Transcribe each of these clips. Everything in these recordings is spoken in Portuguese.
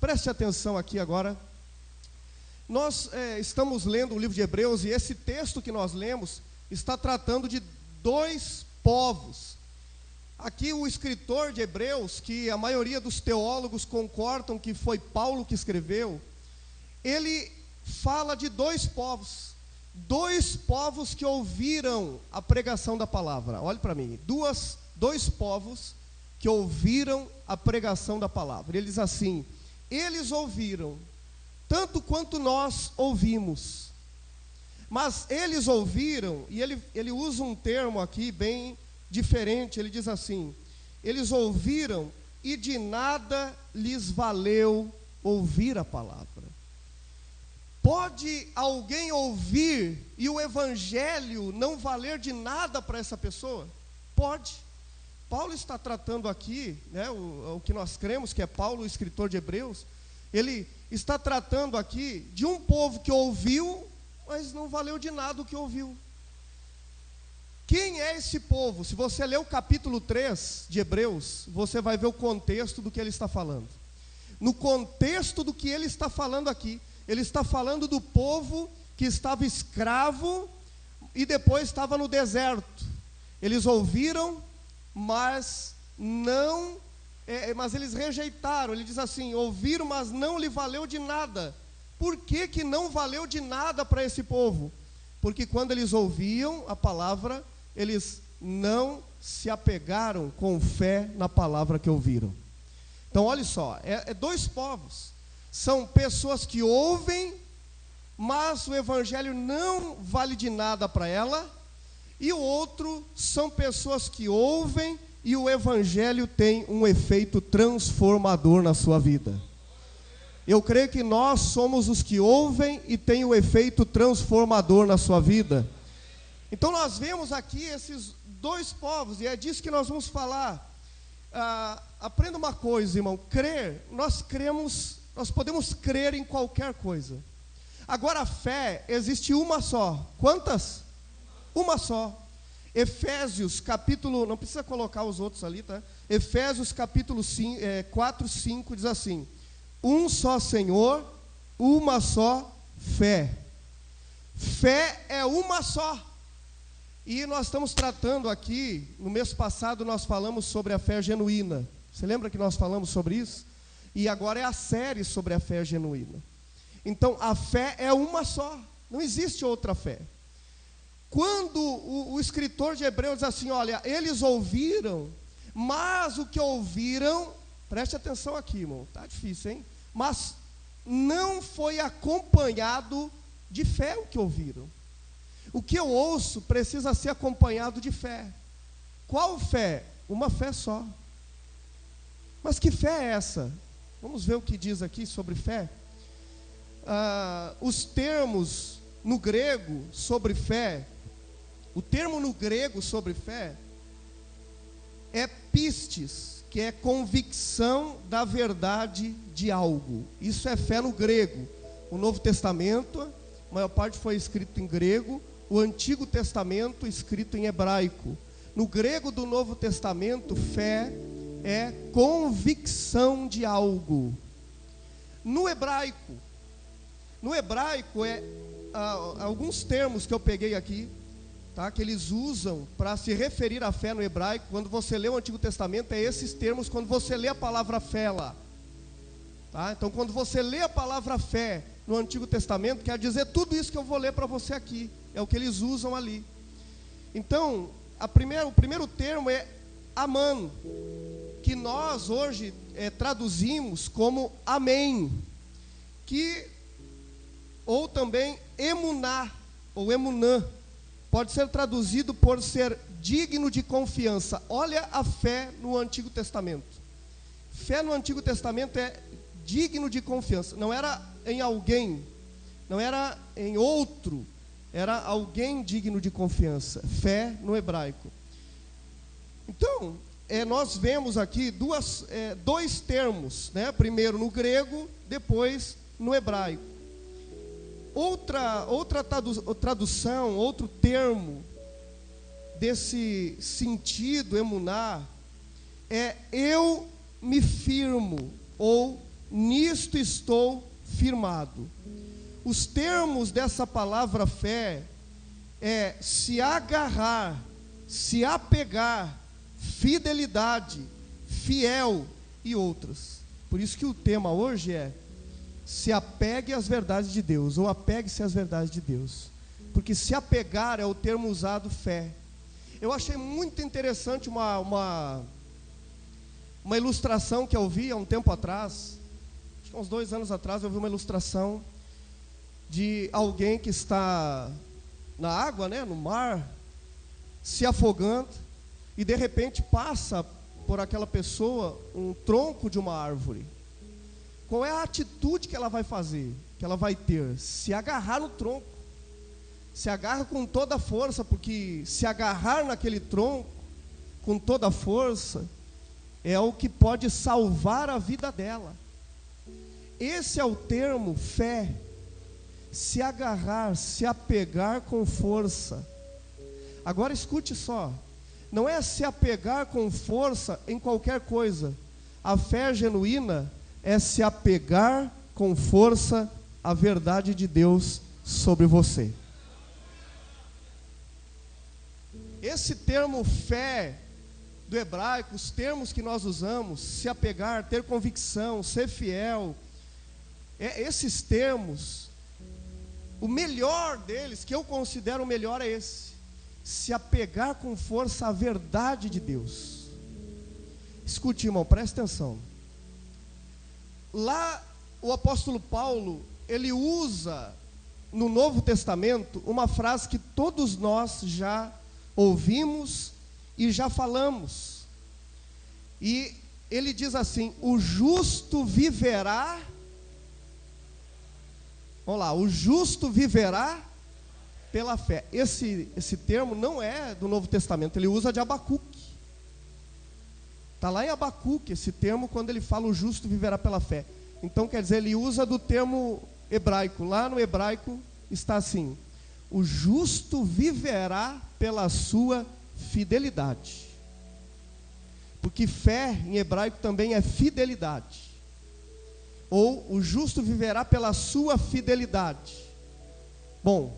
Preste atenção aqui agora. Nós estamos lendo o livro de Hebreus e esse texto que nós lemos está tratando de dois povos. Aqui o escritor de Hebreus, que a maioria dos teólogos concordam que foi Paulo que escreveu, ele fala de dois povos que ouviram a pregação da palavra. Olhe para mim, dois povos que ouviram a pregação da palavra. Ele diz assim: eles ouviram tanto quanto nós ouvimos. Mas eles ouviram, e ele usa um termo aqui bem diferente. Ele diz assim: eles ouviram e de nada lhes valeu ouvir a palavra. Pode alguém ouvir e o evangelho não valer de nada para essa pessoa? Pode. Paulo está tratando aqui, o que nós cremos que é Paulo, o escritor de Hebreus, ele está tratando aqui de um povo que ouviu, mas não valeu de nada o que ouviu. Quem é esse povo? Se você ler o capítulo 3 de Hebreus, você vai ver o contexto do que ele está falando. No contexto do que ele está falando aqui, ele está falando do povo que estava escravo e depois estava no deserto. Eles ouviram, mas eles rejeitaram. Ele diz assim: ouviram, mas não lhe valeu de nada. Por que não valeu de nada para esse povo? Porque quando eles ouviam a palavra, eles não se apegaram com fé na palavra que ouviram. Então olha só, dois povos. São pessoas que ouvem, mas o evangelho não vale de nada para ela. E o outro são pessoas que ouvem e o evangelho tem um efeito transformador na sua vida. Eu creio que nós somos os que ouvem e tem o efeito transformador na sua vida. Então nós vemos aqui esses dois povos, e é disso que nós vamos falar. Aprenda uma coisa, irmão: nós podemos crer em qualquer coisa. Agora a fé existe uma só. Quantas? Uma só. Efésios capítulo, não precisa colocar os outros ali, tá? Efésios capítulo 4, 5 diz assim: um só Senhor, uma só fé. Fé é uma só. E nós estamos tratando aqui, no mês passado nós falamos sobre a fé genuína. Você lembra que nós falamos sobre isso? E agora é a série sobre a fé genuína. Então a fé é uma só, não existe outra fé. Quando o escritor de Hebreus diz assim: olha, eles ouviram, mas o que ouviram, preste atenção aqui, irmão, tá difícil, hein? Mas não foi acompanhado de fé o que ouviram. O que eu ouço precisa ser acompanhado de fé. Qual fé? Uma fé só. Mas que fé é essa? Vamos ver o que diz aqui sobre fé. Os termos no grego sobre fé, o termo no grego sobre fé é pistes, que é convicção da verdade de algo. Isso é fé no grego. O Novo Testamento, a maior parte foi escrito em grego, o Antigo Testamento escrito em hebraico. No grego do Novo Testamento, fé é convicção de algo. No hebraico alguns termos que eu peguei aqui, tá, que eles usam para se referir à fé no hebraico. Quando você lê o Antigo Testamento, é esses termos quando você lê a palavra fé lá, tá? Então quando você lê a palavra fé no Antigo Testamento, quer dizer tudo isso que eu vou ler para você aqui, é o que eles usam ali. Então o primeiro termo é aman, que nós hoje traduzimos como amém, ou também emuná, ou emunã, pode ser traduzido por ser digno de confiança. Olha a fé no Antigo Testamento. Fé no Antigo Testamento é digno de confiança. Não era em alguém, não era em outro, era alguém digno de confiança. Fé no hebraico. Então, nós vemos aqui dois termos, né? Primeiro no grego, depois no hebraico. Outra tradução, outro termo desse sentido emuná é eu me firmo ou nisto estou firmado. Os termos dessa palavra fé é se agarrar, se apegar, fidelidade, fiel e outras. Por isso que o tema hoje é: se apegue às verdades de Deus, ou apegue-se às verdades de Deus. Porque se apegar é o termo usado, fé. Eu achei muito interessante uma ilustração que eu vi há um tempo atrás, acho que uns 2 anos atrás, eu vi uma ilustração de alguém que está na água, né, no mar, se afogando, e de repente passa por aquela pessoa um tronco de uma árvore. Qual é a atitude que ela vai fazer, que ela vai ter? Se agarrar no tronco, se agarra com toda a força, porque se agarrar naquele tronco com toda a força é o que pode salvar a vida dela. Esse é o termo fé. Se agarrar, se apegar com força. Agora escute só, não é se apegar com força em qualquer coisa. A fé genuína é se apegar com força à verdade de Deus sobre você. Esse termo fé do hebraico, os termos que nós usamos, se apegar, ter convicção, ser fiel, esses termos, o melhor deles, que eu considero o melhor, é esse: se apegar com força à verdade de Deus. Escute, irmão, preste atenção. Lá o apóstolo Paulo, ele usa no Novo Testamento uma frase que todos nós já ouvimos e já falamos. E ele diz assim: o justo viverá. Vamos lá, o justo viverá pela fé. Esse termo não é do Novo Testamento, ele usa de Abacuque. Está lá em Abacuque esse termo, quando ele fala o justo viverá pela fé. Então quer dizer, ele usa do termo hebraico. Lá no hebraico está assim: o justo viverá pela sua fidelidade. Porque fé em hebraico também é fidelidade. Ou o justo viverá pela sua fidelidade. Bom,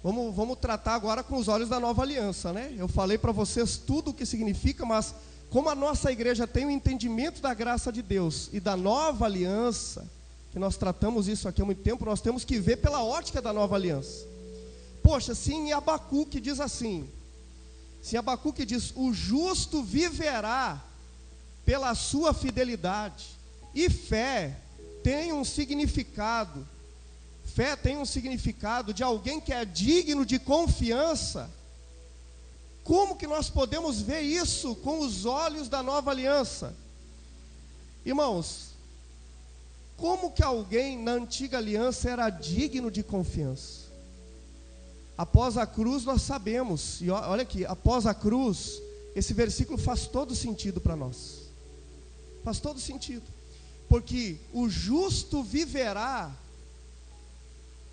vamos tratar agora com os olhos da nova aliança, né? Eu falei para vocês tudo o que significa, mas como a nossa igreja tem o entendimento da graça de Deus e da nova aliança, que nós tratamos isso aqui há muito tempo, nós temos que ver pela ótica da nova aliança. Poxa, se em Abacuque diz assim, se em Abacuque diz: o justo viverá pela sua fidelidade, e fé tem um significado, fé tem um significado de alguém que é digno de confiança. Como que nós podemos ver isso com os olhos da nova aliança? Irmãos, como que alguém na antiga aliança era digno de confiança? Após a cruz nós sabemos, e olha aqui, após a cruz, esse versículo faz todo sentido para nós. Faz todo sentido. Porque o justo viverá,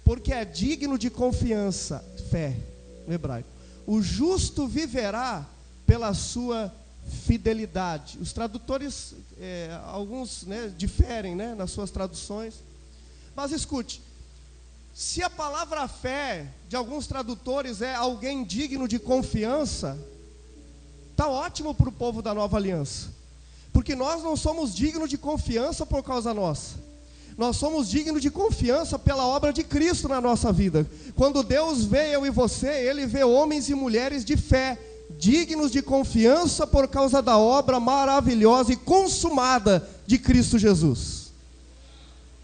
porque é digno de confiança, fé, no hebraico. O justo viverá pela sua fidelidade. Os tradutores, alguns, né, diferem, né, nas suas traduções. Mas escute, se a palavra fé de alguns tradutores é alguém digno de confiança, está ótimo para o povo da nova aliança. Porque nós não somos dignos de confiança por causa nossa. Nós somos dignos de confiança pela obra de Cristo na nossa vida. Quando Deus vê eu e você, Ele vê homens e mulheres de fé, dignos de confiança por causa da obra maravilhosa e consumada de Cristo Jesus.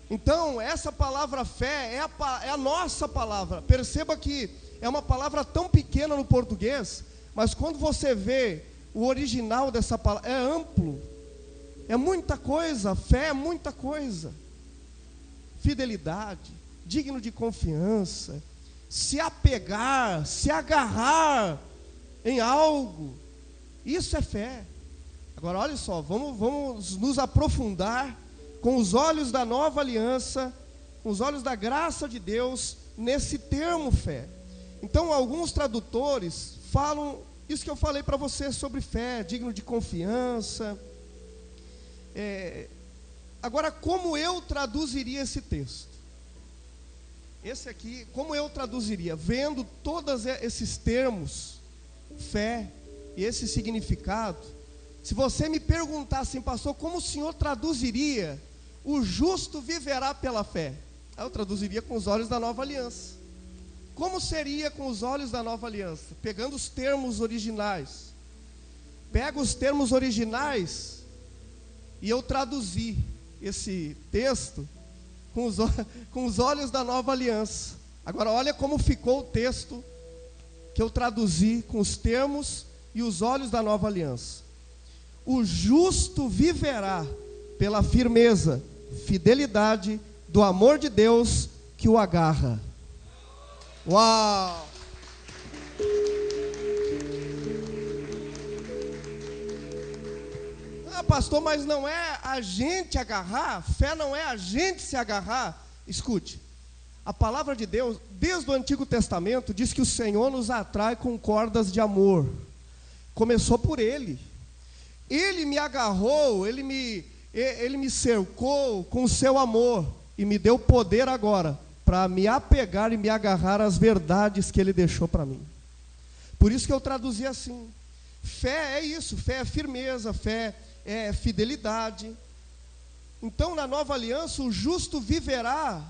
Então, essa palavra fé é a nossa palavra. Perceba que é uma palavra tão pequena no português, mas quando você vê o original dessa palavra, é amplo. É muita coisa, fé é muita coisa. Fidelidade, digno de confiança, se apegar, se agarrar em algo, isso é fé. Agora olha só, vamos nos aprofundar com os olhos da nova aliança, com os olhos da graça de Deus, nesse termo fé. Então alguns tradutores falam isso que eu falei para você sobre fé, digno de confiança. Agora, como eu traduziria esse texto? Esse aqui, como eu traduziria? Vendo todos esses termos, fé e esse significado, se você me perguntar assim, pastor, como o senhor traduziria o justo viverá pela fé? Eu traduziria com os olhos da nova aliança. Como seria com os olhos da nova aliança? Pegando os termos originais. Pega os termos originais e eu traduzi esse texto com os olhos da nova aliança. Agora olha como ficou o texto que eu traduzi com os termos e os olhos da nova aliança. O justo viverá pela firmeza, fidelidade do amor de Deus que o agarra. Uau! Ah, pastor, mas não é a gente agarrar? Fé não é a gente se agarrar? Escute, a palavra de Deus, desde o Antigo Testamento, diz que o Senhor nos atrai com cordas de amor. Começou por Ele. Ele me agarrou, Ele me cercou com o seu amor e me deu poder agora para me apegar e me agarrar às verdades que Ele deixou para mim. Por isso que eu traduzi assim. Fé é isso, fé é firmeza, fé é fidelidade. Então, na nova aliança, o justo viverá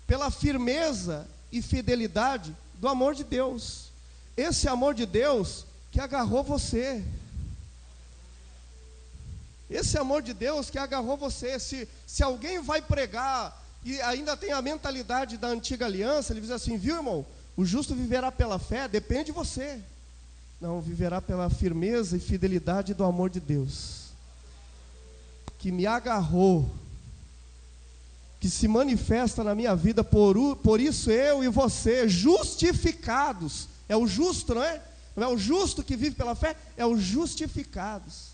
pela firmeza e fidelidade do amor de Deus. Esse amor de Deus que agarrou você. Esse amor de Deus que agarrou você. Se alguém vai pregar e ainda tem a mentalidade da antiga aliança, ele diz assim, viu, irmão? O justo viverá pela fé, depende de você. Não, viverá pela firmeza e fidelidade do amor de Deus, que me agarrou, que se manifesta na minha vida, por isso eu e você, justificados, é o justo, não é? Não é o justo que vive pela fé, é os justificados.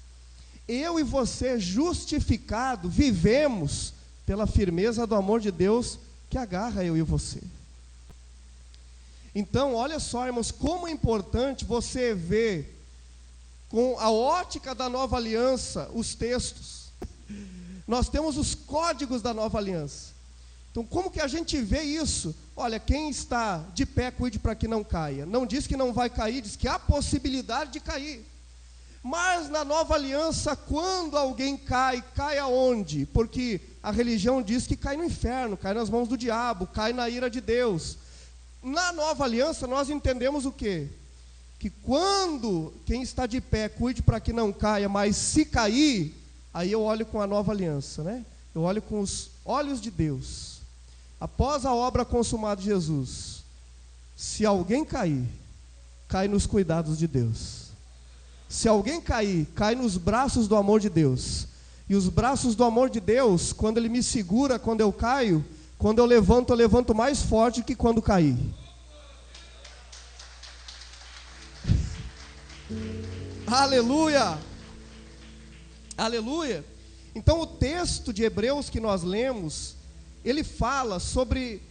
Eu e você, justificado, vivemos pela firmeza do amor de Deus que agarra eu e você. Então, olha só, irmãos, como é importante você ver com a ótica da nova aliança os textos. Nós temos os códigos da nova aliança. Então, como que a gente vê isso? Olha, quem está de pé, cuide para que não caia. Não diz que não vai cair, diz que há possibilidade de cair. Mas na nova aliança, quando alguém cai, cai aonde? Porque a religião diz que cai no inferno, cai nas mãos do diabo, cai na ira de Deus. Na nova aliança, nós entendemos o quê? Que quando quem está de pé, cuide para que não caia, mas se cair, aí eu olho com a nova aliança, né? Eu olho com os olhos de Deus. Após a obra consumada de Jesus, se alguém cair, cai nos cuidados de Deus. Se alguém cair, cai nos braços do amor de Deus. E os braços do amor de Deus, quando Ele me segura, quando eu caio, quando eu levanto mais forte que quando caí. Aleluia! Aleluia! Então o texto de Hebreus que nós lemos, ele fala sobre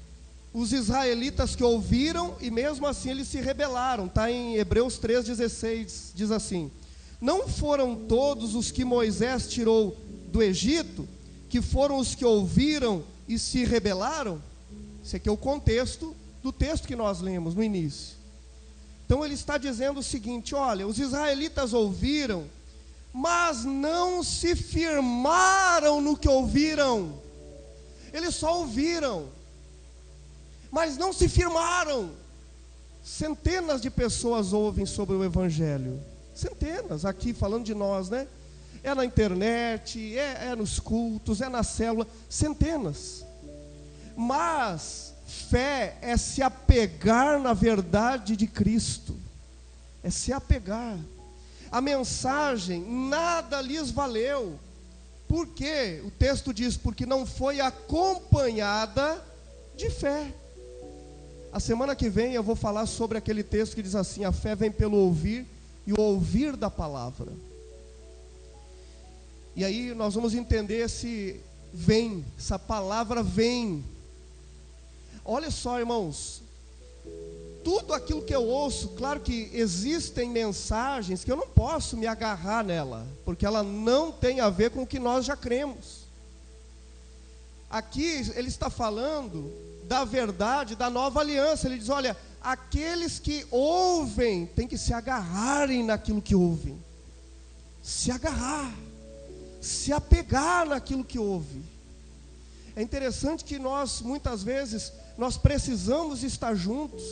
os israelitas que ouviram e mesmo assim eles se rebelaram. Está em Hebreus 3,16, diz assim: não foram todos os que Moisés tirou do Egito, que foram os que ouviram e se rebelaram? Esse aqui é o contexto do texto que nós lemos no início. Então ele está dizendo o seguinte: olha, os israelitas ouviram, mas não se firmaram no que ouviram. Eles só ouviram, mas não se firmaram. Centenas de pessoas ouvem sobre o Evangelho. Centenas, aqui falando de nós, né? É na internet, é nos cultos, é na célula, centenas. Mas fé é se apegar na verdade de Cristo. É se apegar. A mensagem nada lhes valeu. Por quê? O texto diz, porque não foi acompanhada de fé. A semana que vem eu vou falar sobre aquele texto que diz assim: a fé vem pelo ouvir e o ouvir da palavra. E aí nós vamos entender esse vem, essa palavra vem. Olha só, irmãos, tudo aquilo que eu ouço, claro que existem mensagens que eu não posso me agarrar nela, porque ela não tem a ver com o que nós já cremos. Aqui ele está falando da verdade, da nova aliança. Ele diz, olha, aqueles que ouvem, têm que se agarrarem naquilo que ouvem. Se agarrar, se apegar naquilo que ouve. É interessante que nós, muitas vezes, nós precisamos estar juntos,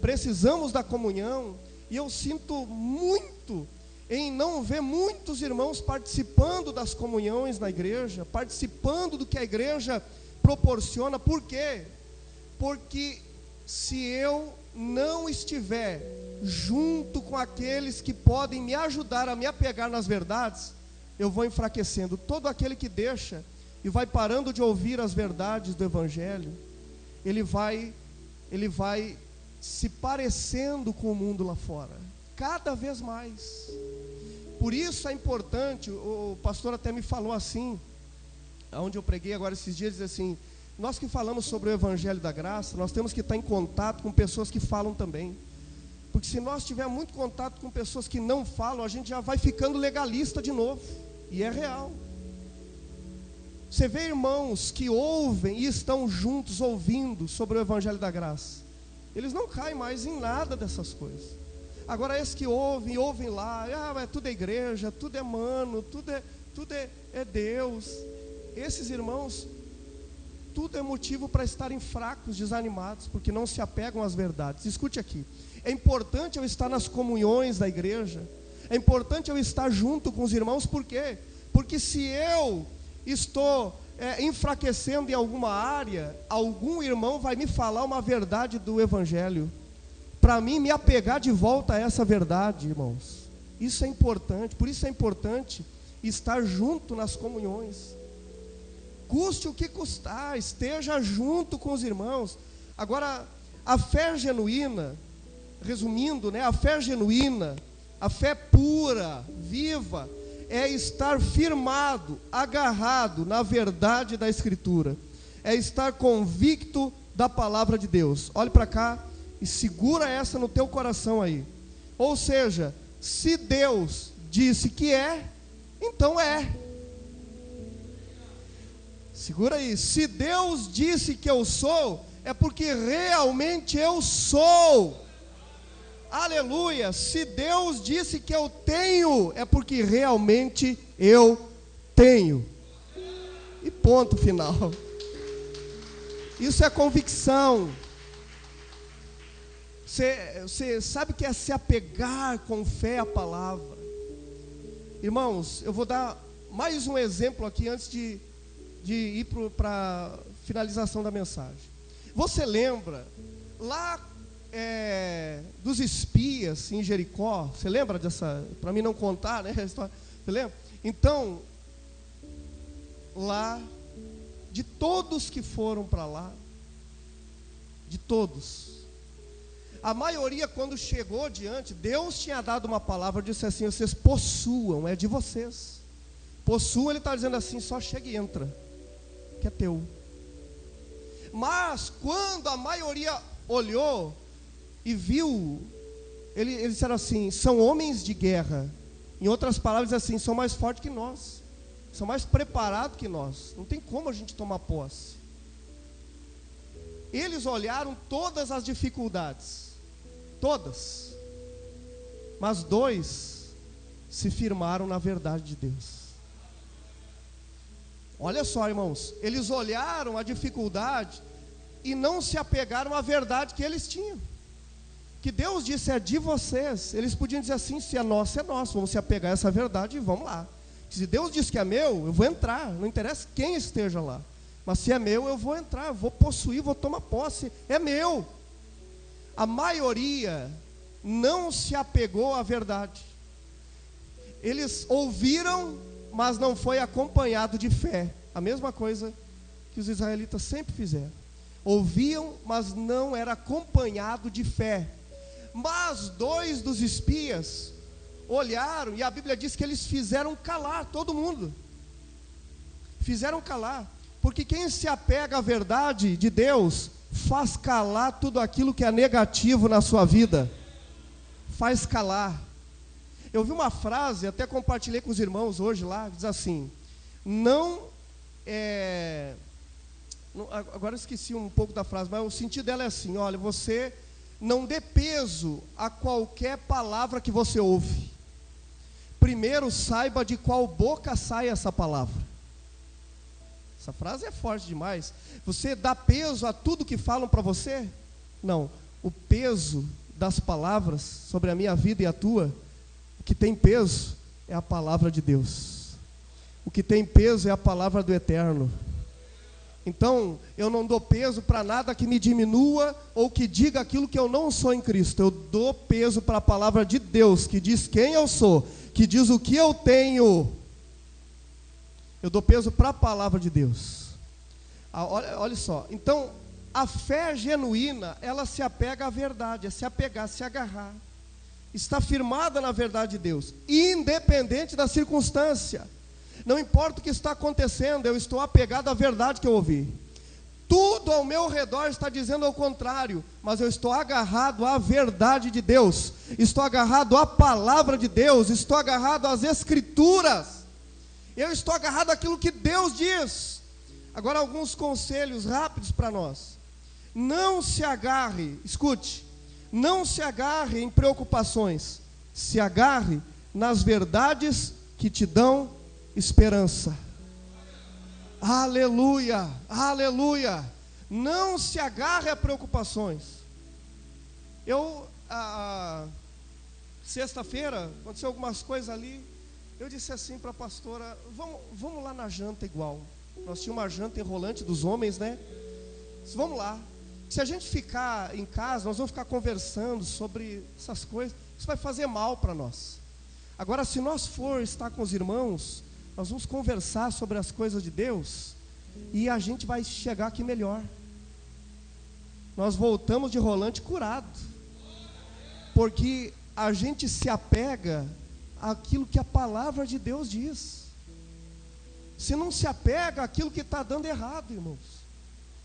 precisamos da comunhão, e eu sinto muito em não ver muitos irmãos participando das comunhões na igreja, participando do que a igreja proporciona. Por quê? Porque se eu não estiver junto com aqueles que podem me ajudar a me apegar nas verdades, eu vou enfraquecendo. Todo aquele que deixa e vai parando de ouvir as verdades do Evangelho, ele vai se parecendo com o mundo lá fora, cada vez mais. Por isso é importante, o pastor até me falou assim, onde eu preguei agora esses dias, diz assim, nós que falamos sobre o Evangelho da Graça, nós temos que estar em contato com pessoas que falam também. Porque se nós tivermos muito contato com pessoas que não falam, a gente já vai ficando legalista de novo. E é real. Você vê irmãos que ouvem e estão juntos ouvindo sobre o Evangelho da Graça, eles não caem mais em nada dessas coisas. Agora esses que ouvem lá, tudo é igreja, tudo é mano, tudo é Deus. Esses irmãos, tudo é motivo para estarem fracos, desanimados, porque não se apegam às verdades. Escute aqui, é importante eu estar nas comunhões da igreja, é importante eu estar junto com os irmãos. Por quê? Porque se eu estou enfraquecendo em alguma área, algum irmão vai me falar uma verdade do Evangelho, para mim me apegar de volta a essa verdade, irmãos. Isso é importante, por isso é importante estar junto nas comunhões. Custe o que custar, esteja junto com os irmãos. Agora, a fé genuína, resumindo, a fé genuína, a fé pura, viva, é estar firmado, agarrado na verdade da Escritura, é estar convicto da palavra de Deus. Olhe para cá e segura essa no teu coração aí. Ou seja, se Deus disse que é, então é. Segura aí, se Deus disse que eu sou, é porque realmente eu sou. Aleluia, se Deus disse que eu tenho, é porque realmente eu tenho. E ponto final. Isso é convicção. Você sabe o que é se apegar com fé à palavra. Irmãos, eu vou dar mais um exemplo aqui antes de ir para a finalização da mensagem. Você lembra lá dos espias em Jericó? Você lembra dessa, para mim não contar, né, a história? Você lembra? Então, lá, de todos que foram para lá, de todos, a maioria, quando chegou diante, Deus tinha dado uma palavra, disse assim: vocês possuam, é de vocês. Possuam, ele está dizendo assim, só chega e entra, que é teu. Mas quando a maioria olhou e viu, eles disseram assim: são homens de guerra. Em outras palavras, assim, são mais fortes que nós, são mais preparados que nós, não tem como a gente tomar posse. Eles olharam todas as dificuldades, todas, mas 2 se firmaram na verdade de Deus. Olha só, irmãos, eles olharam a dificuldade e não se apegaram à verdade que eles tinham, que Deus disse: é de vocês. Eles podiam dizer assim: se é nosso, vamos se apegar a essa verdade e vamos lá. Se Deus disse que é meu, eu vou entrar, não interessa quem esteja lá, mas se é meu, eu vou entrar, eu vou possuir, vou tomar posse, é meu. A maioria não se apegou à verdade. Eles ouviram, mas não foi acompanhado de fé. A mesma coisa que os israelitas sempre fizeram. Ouviam, mas não era acompanhado de fé. Mas 2 dos espias olharam, e a Bíblia diz que eles fizeram calar todo mundo. Fizeram calar. Porque quem se apega à verdade de Deus faz calar tudo aquilo que é negativo na sua vida. Faz calar. Eu vi uma frase, até compartilhei com os irmãos hoje lá, diz assim: não Agora eu esqueci um pouco da frase, mas o sentido dela é assim: olha, você não dê peso a qualquer palavra que você ouve. Primeiro saiba de qual boca sai essa palavra. Essa frase é forte demais. Você dá peso a tudo que falam para você? Não. O peso das palavras sobre a minha vida e a tua, o que tem peso é a palavra de Deus. O que tem peso é a palavra do Eterno. Então, eu não dou peso para nada que me diminua ou que diga aquilo que eu não sou em Cristo. Eu dou peso para a palavra de Deus, que diz quem eu sou, que diz o que eu tenho. Eu dou peso para a palavra de Deus. Olha só, então, a fé genuína, ela se apega à verdade, é se apegar, se agarrar. Está firmada na verdade de Deus, independente da circunstância. Não importa o que está acontecendo, eu estou apegado à verdade que eu ouvi. Tudo ao meu redor está dizendo ao contrário, mas eu estou agarrado à verdade de Deus, estou agarrado à palavra de Deus, estou agarrado às Escrituras, eu estou agarrado àquilo que Deus diz. Agora, alguns conselhos rápidos para nós. Não se agarre, escute, não se agarre em preocupações, se agarre nas verdades que te dão esperança. Aleluia, aleluia. Não se agarre a preocupações. Sexta-feira, aconteceu algumas coisas ali. Eu disse assim para a pastora: vamos lá na janta igual. Nós tínhamos uma janta enrolante dos homens, né? Disse, vamos lá. Se a gente ficar em casa, nós vamos ficar conversando sobre essas coisas. Isso vai fazer mal para nós. Agora, se nós for estar com os irmãos, nós vamos conversar sobre as coisas de Deus e a gente vai chegar aqui melhor. Nós voltamos de rolante curado, porque a gente se apega àquilo que a palavra de Deus diz. Se não se apega àquilo que está dando errado, irmãos.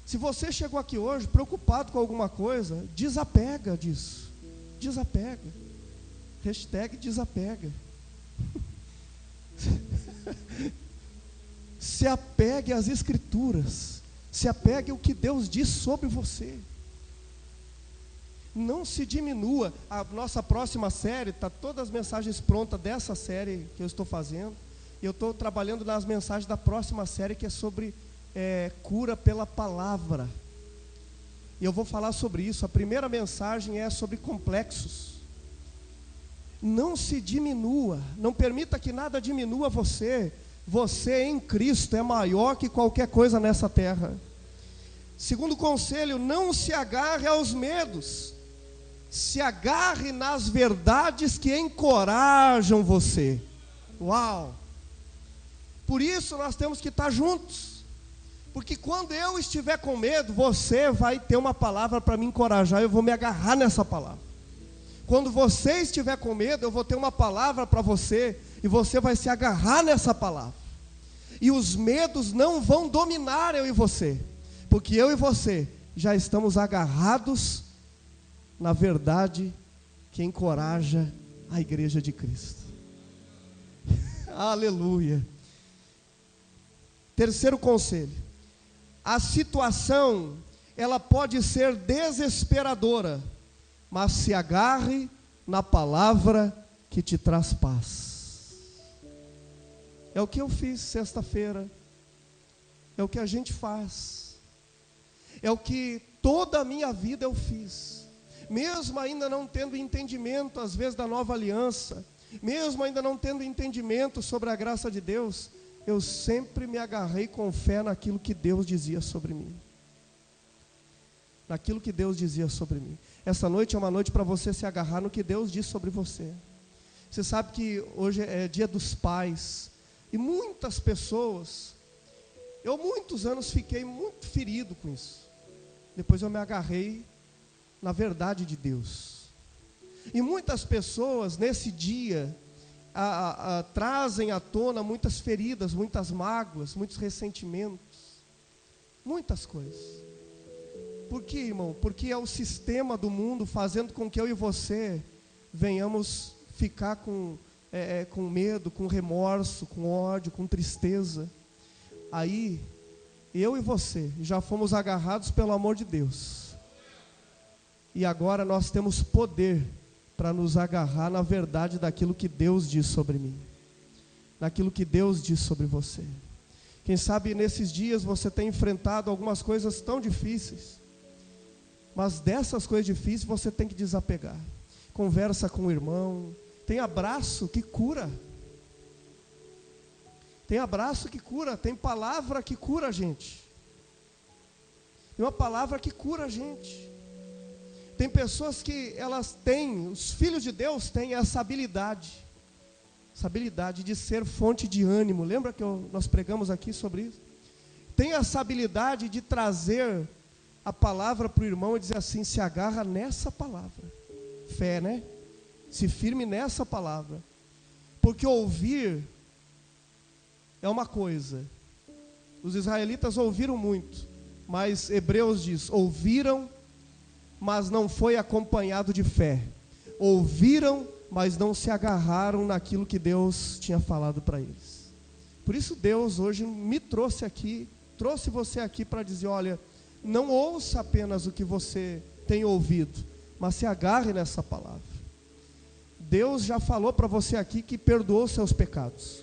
Se você chegou aqui hoje preocupado com alguma coisa, desapega disso. Desapega. Hashtag desapega. Se apegue às Escrituras. Se apegue ao que Deus diz sobre você. Não se diminua. A nossa próxima série, está todas as mensagens prontas dessa série que eu estou fazendo. E eu estou trabalhando nas mensagens da próxima série, que é sobre cura pela palavra. E eu vou falar sobre isso. A primeira mensagem é sobre complexos. Não se diminua, não permita que nada diminua você. Você em Cristo é maior que qualquer coisa nessa terra. Segundo conselho, não se agarre aos medos. Se agarre nas verdades que encorajam você. Uau! Por isso nós temos que estar juntos. Porque quando eu estiver com medo, você vai ter uma palavra para me encorajar, eu vou me agarrar nessa palavra. Quando você estiver com medo, eu vou ter uma palavra para você, e você vai se agarrar nessa palavra. E os medos não vão dominar eu e você, porque eu e você já estamos agarrados na verdade que encoraja a igreja de Cristo. Aleluia. Terceiro conselho. A situação, ela pode ser desesperadora, mas se agarre na palavra que te traz paz. É o que eu fiz sexta-feira. É o que a gente faz. É o que toda a minha vida eu fiz. Mesmo ainda não tendo entendimento, às vezes, da nova aliança, mesmo ainda não tendo entendimento sobre a graça de Deus, eu sempre me agarrei com fé naquilo que Deus dizia sobre mim. Naquilo que Deus dizia sobre mim. Essa noite é uma noite para você se agarrar no que Deus diz sobre você. Você sabe que hoje é dia dos pais. E muitas pessoas, eu muitos anos fiquei muito ferido com isso. Depois eu me agarrei na verdade de Deus. E muitas pessoas nesse dia trazem à tona muitas feridas, muitas mágoas, muitos ressentimentos, muitas coisas. Por quê, irmão? Porque é o sistema do mundo fazendo com que eu e você venhamos ficar com medo, com remorso, com ódio, com tristeza. Aí eu e você já fomos agarrados pelo amor de Deus. E agora nós temos poder para nos agarrar na verdade daquilo que Deus diz sobre mim, naquilo que Deus diz sobre você. Quem sabe nesses dias você tem enfrentado algumas coisas tão difíceis, mas dessas coisas difíceis você tem que desapegar. Conversa com o irmão, tem abraço que cura. Tem abraço que cura, tem palavra que cura a gente. Tem uma palavra que cura a gente. Tem pessoas que elas têm, os filhos de Deus têm essa habilidade de ser fonte de ânimo. Lembra que nós pregamos aqui sobre isso? Tem essa habilidade de trazer a palavra para o irmão e dizer assim: se agarra nessa palavra. Fé, né? Se firme nessa palavra. Porque ouvir é uma coisa. Os israelitas ouviram muito, mas Hebreus diz: ouviram, mas não foi acompanhado de fé. Ouviram, mas não se agarraram naquilo que Deus tinha falado para eles. Por isso Deus hoje me trouxe aqui, trouxe você aqui para dizer: olha, não ouça apenas o que você tem ouvido, mas se agarre nessa palavra. Deus já falou para você aqui que perdoou seus pecados.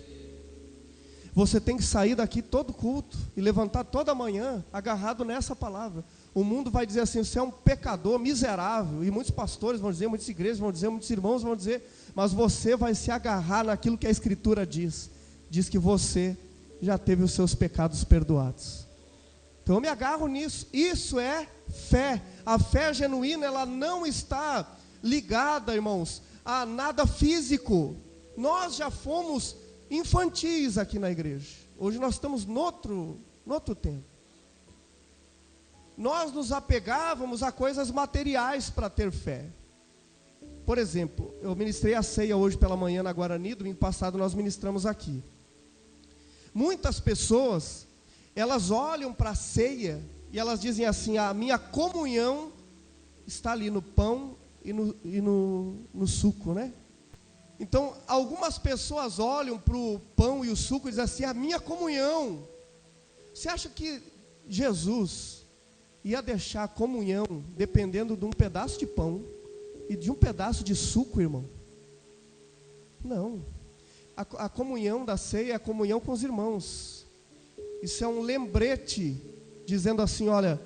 Você tem que sair daqui todo culto e levantar toda manhã agarrado nessa palavra. O mundo vai dizer assim: você é um pecador miserável, e muitos pastores vão dizer, muitas igrejas vão dizer, muitos irmãos vão dizer, mas você vai se agarrar naquilo que a Escritura diz. Diz que você já teve os seus pecados perdoados. Então eu me agarro nisso. Isso é fé. A fé genuína, ela não está ligada, irmãos, a nada físico. Nós já fomos infantis aqui na igreja. Hoje nós estamos no outro tempo. Nós nos apegávamos a coisas materiais para ter fé. Por exemplo, eu ministrei a ceia hoje pela manhã na Guarani, domingo passado nós ministramos aqui. Muitas pessoas, elas olham para a ceia e elas dizem assim: a minha comunhão está ali no pão e no suco, né? Então, algumas pessoas olham para o pão e o suco e dizem assim: a minha comunhão. Você acha que Jesus ia deixar a comunhão dependendo de um pedaço de pão e de um pedaço de suco, irmão? Não. A comunhão da ceia é a comunhão com os irmãos. Isso é um lembrete, dizendo assim: olha,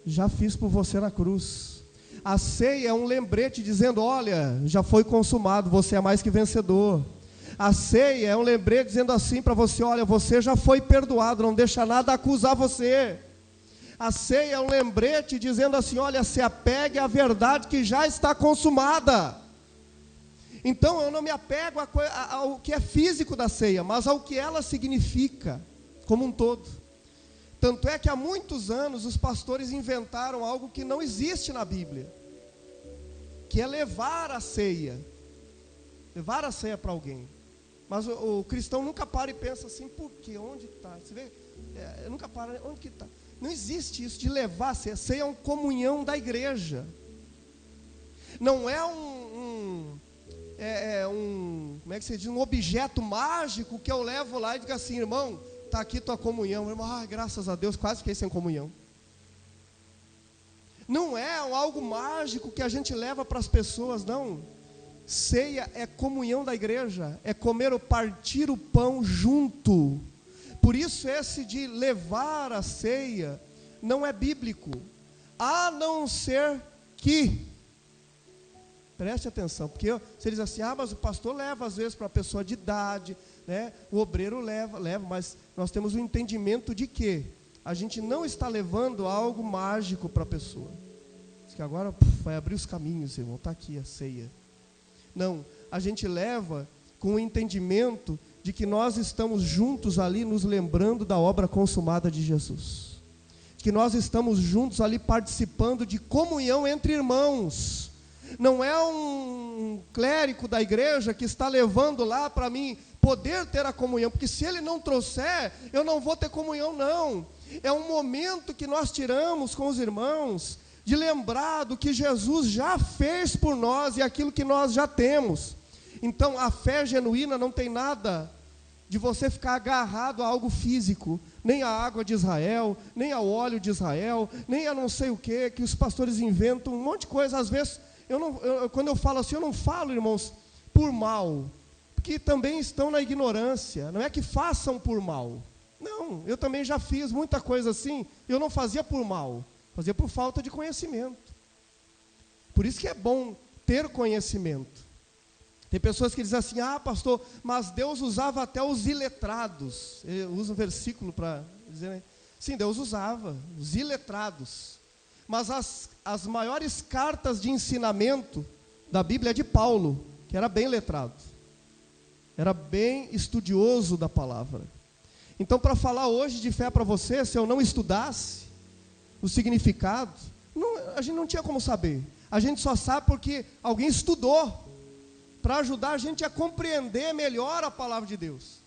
já fiz por você na cruz. A ceia é um lembrete dizendo: olha, já foi consumado, você é mais que vencedor. A ceia é um lembrete dizendo assim para você: olha, você já foi perdoado, não deixa nada acusar você. A ceia é um lembrete dizendo assim: olha, se apegue à verdade que já está consumada. Então eu não me apego ao que é físico da ceia, mas ao que ela significa como um todo. Tanto é que há muitos anos os pastores inventaram algo que não existe na Bíblia, que é levar a ceia para alguém. Mas o cristão nunca para e pensa assim: por quê? Onde está? Você vê? Nunca para, onde que está? Não existe isso de levar a ceia. A ceia é uma comunhão da igreja. Não é como é que se diz? Um objeto mágico que eu levo lá e digo assim: irmão, está aqui tua comunhão. Irmão, graças a Deus, quase fiquei sem comunhão. Não é algo mágico que a gente leva para as pessoas, não. Ceia é comunhão da igreja, é comer ou partir o pão junto. Por isso esse de levar a ceia não é bíblico, a não ser que, preste atenção, porque você diz assim: mas o pastor leva às vezes para a pessoa de idade, né? O obreiro leva, mas nós temos o entendimento de que a gente não está levando algo mágico para a pessoa. Diz que agora vai abrir os caminhos, irmão, está aqui a ceia. Não, a gente leva com o entendimento de que nós estamos juntos ali nos lembrando da obra consumada de Jesus. De que nós estamos juntos ali participando de comunhão entre irmãos. Não é um clérigo da igreja que está levando lá para mim poder ter a comunhão, porque se ele não trouxer, eu não vou ter comunhão, não. É um momento que nós tiramos com os irmãos, de lembrar do que Jesus já fez por nós e aquilo que nós já temos. Então a fé genuína não tem nada de você ficar agarrado a algo físico, nem a água de Israel, nem ao óleo de Israel, nem a não sei o que os pastores inventam, um monte de coisa. Às vezes, quando eu falo assim, eu não falo, irmãos, por mal, porque também estão na ignorância. Não é que façam por mal. Não, eu também já fiz muita coisa assim, eu não fazia por mal, fazia por falta de conhecimento. Por isso que é bom ter conhecimento. Tem pessoas que dizem assim, pastor, mas Deus usava até os iletrados. Ele usa um versículo para dizer, né? Sim, Deus usava, os iletrados. Mas as maiores cartas de ensinamento da Bíblia é de Paulo, que era bem letrado. Era bem estudioso da palavra. Então, para falar hoje de fé para você, se eu não estudasse o significado, a gente não tinha como saber. A gente só sabe porque alguém estudou, para ajudar a gente a compreender melhor a palavra de Deus.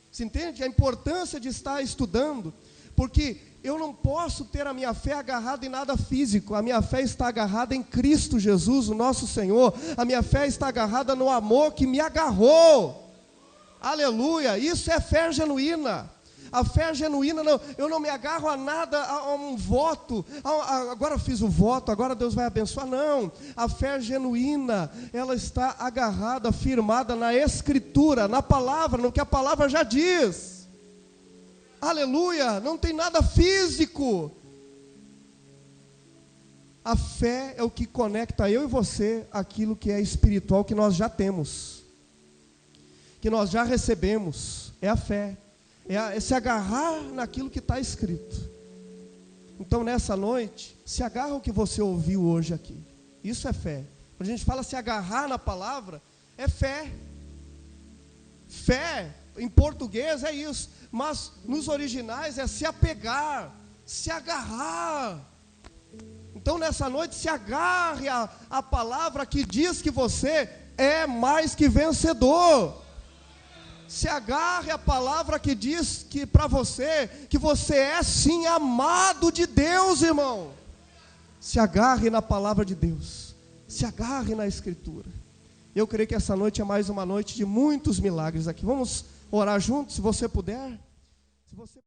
Você entende a importância de estar estudando? Porque eu não posso ter a minha fé agarrada em nada físico. A minha fé está agarrada em Cristo Jesus, o nosso Senhor. A minha fé está agarrada no amor que me agarrou. Aleluia, isso é fé genuína. A fé genuína, não, eu não me agarro a nada, a um voto, agora eu fiz o voto, agora Deus vai abençoar. Não, a fé genuína, ela está agarrada, firmada na Escritura, na palavra, no que a palavra já diz. Aleluia, não tem nada físico. A fé é o que conecta eu e você àquilo que é espiritual, que nós já temos, que nós já recebemos, é a fé. É se agarrar naquilo que está escrito. Então nessa noite, se agarra o que você ouviu hoje aqui. Isso é fé. Quando a gente fala se agarrar na palavra, é fé. Fé, em português é isso, mas nos originais é se apegar, se agarrar. Então nessa noite se agarre a palavra que diz que você é mais que vencedor. Se agarre a palavra que diz que para você, que você é sim amado de Deus, irmão. Se agarre na palavra de Deus, se agarre na Escritura. Eu creio que essa noite é mais uma noite de muitos milagres aqui. Vamos orar juntos, se você puder. Se você